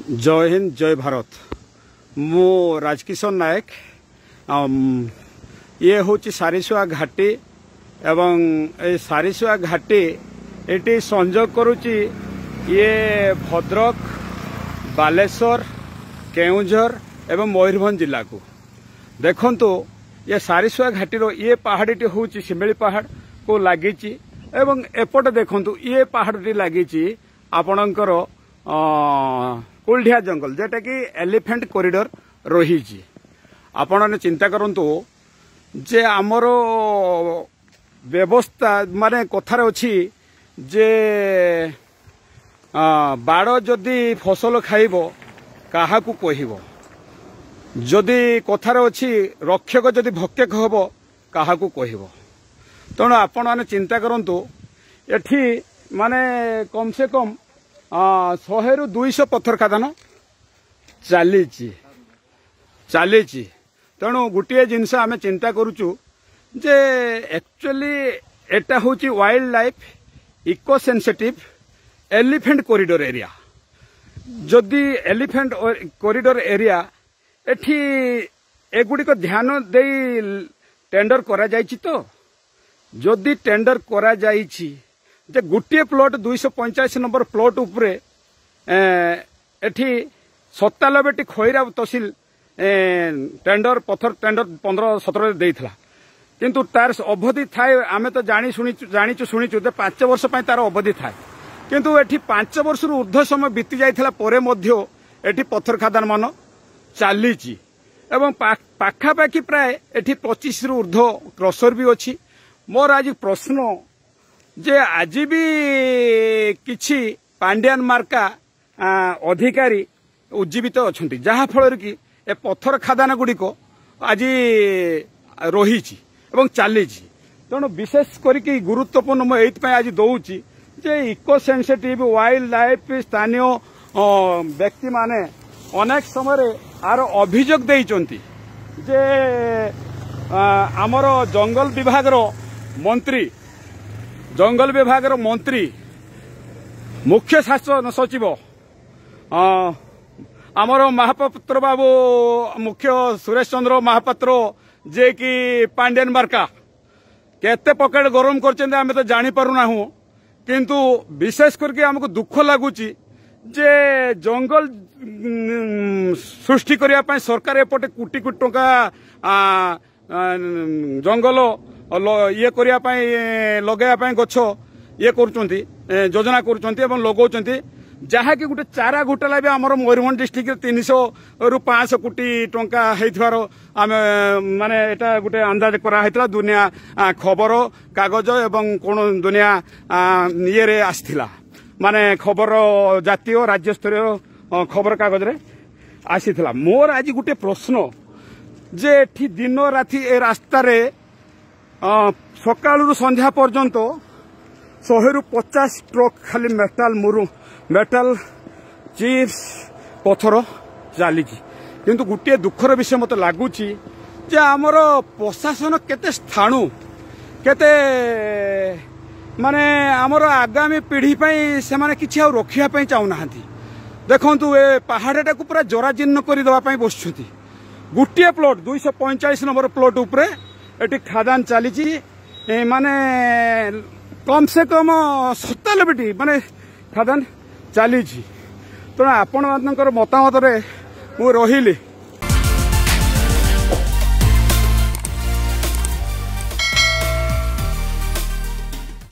जय हिंद जय भारत। मु राजकिशोर नायक। ये हूँ सारिसुआ घाटी एवं ए सारिसुआ घाटी ये संजोग करुच्ची ये भद्रक, बालेश्वर, केउंझर एवं मयूरभंज जिला को। देखंतु ये सारिसुआ घाटीर ये पहाड़ी हूँ शिमिली पहाड़ को लगी एवं एपटे देखंतु ये पहाड़ी लगी आपणकर कुलढिया जंगल जेटा कि एलिफेंट कॉरिडोर रही। आपण चिंता करंतु जे आमर व्यवस्था माने कथार अच्छी जे बाड़ जदि फसल खाइब काहाकू कहब, जदि कथार अच्छी रक्षक जदि भक्षक हब काहाकू कहब। तेणु आपण माने चिंता करंतु एठी माने कम से कम 100 ରୁ 200 पत्थर खादान चली। तेणु गोटे जिनस आम चिंता करुचु जे एक्चुअली एटा हूँ wild life eco sensitive elephant corridor area. जदि एलिफेंट कॉरिडोर एरिया एठी एगुड़ी को ध्यान दे टेंडर करा जायछि। तो जदि टेंडर करा जायछि जे गोटे प्लॉट 285 नंबर प्लॉट उपरे एठी 97टी खैरा तहसील टेंडर पत्थर टेंडर 15-17 देइथला, किंतु तार अवधि थाए आमे तो जानिचु शुणिचु 5 वर्ष पई तार अवधि थाए, किंतु एठी 5 वर्ष रु ऊर्ध्व समय बीती जाइथला परे मध्य एठी पत्थर खादान मान चलीची एवं पाखापाखि प्राय एठी 25 रु ऊर्ध्व क्रसर भी अछि। मोर आज प्रश्न जे आज भी किछि पांड्यान मार्का अधिकारी उज्जीवित अच्छा जहा फल कि ए पत्थर खादान गुड़िक आज रही चली। तेणु विशेष करके गुरुत्वपूर्ण मुझे आज दौची जे इको सेंसिटिव वाइल्ड लाइफ स्थानीय व्यक्ति माने अनेक समय आर अभियोग देइचंती जे आमर जंगल विभाग मंत्री मुख्य शासन सचिव आमर महापात्र बाबू मुख्य सुरेश चंद्र महापात्र जे कि पांड्यान मार्का केते पकेट गरम करछन्ते आमे तो जानि पारुना हूं, किंतु विशेष करके हमको दुख लागुची जे जंगल सृष्टि करिया पय सरकार एपटे कोटी कोटी टंका जंगल ये करिया पय लगाया पय गछ ये करूचंती योजना करूचंती एवं लगाउचंती जहा कि गोटे चारा घोटाला भी आमर मयूरभंज डिस्ट्रिक्ट 300 ରୁ 500 कोटी टंका हेइथवार आमे माने एटा गोटे अंदाज करा हेतला। दुनिया खबर कागज एवं कोन दुनिया ये रे आस्थिला माने खबर जातीय राज्य स्तरीय खबर कागज रे आसीथिला। मोर आज गोटे प्रश्न जे एठी दिन राति ए रास्ता रे सकाळु संध्या पर्यंत 100 ରୁ 50 ट्रक खाली मेटाल चिप्स पत्थर चली। किंतु गोटे दुखर विषय मत लगुच जे आमर प्रशासन केते स्थाणु केते माने आमर आगामी पीढ़ी पई से माने किछि आ रखिया पई चाहूना। देखंतु ए पहाड़टा को पूरा जराजीर्ण कर देबा पई बसछथि। गोटे प्लॉट 245 नंबर प्लॉट उपरे एटी खादान चली माने कम से कम 97टी माने खादान चली। तेणु आपण मतामत रे मु रहिली।